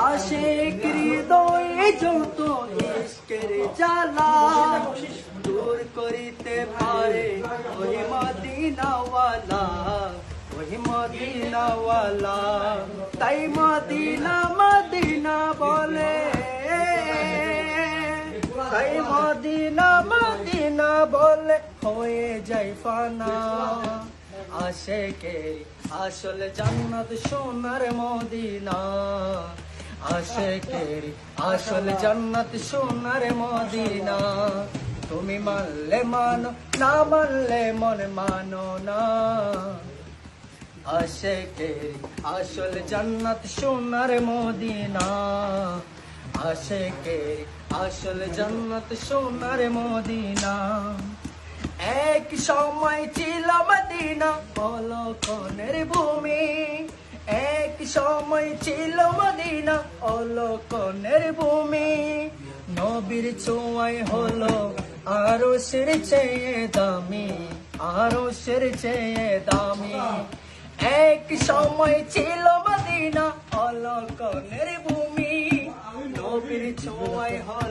আশিক হৃদয়ে যত ইশকের জ্বালা দূর করিতে পারে ওই মদিনাওয়ালা, ওই মদিনাওয়ালা। তাই মদিনা মদিনা বলে, তাই মদিনা মদিনা বলে হয়ে যায় ফানা। আশিকের আসল জান্নাত সোনার মদিনা, আশিকের আসল জান্নাত সোনার মদিনা। তুমি মানলে মানো, না মানলে মন মানো না। আশিকের আসল জান্নাত সোনার মদিনা, আশিকের আসল জান্নাত সোনার মদিনা। এক সময় ছিল মদিনা অলকনের ভূমি, এক সময় ছিল মদিনা অলকনের ভূমি। নবীর ছোঁয়ায় হলো আরশের চেয়ে দামি, আরশের চেয়ে দামি। এক সময় ছিল মদিনা অলকনের ভূমি, নবীর ছোঁয়ায় হলো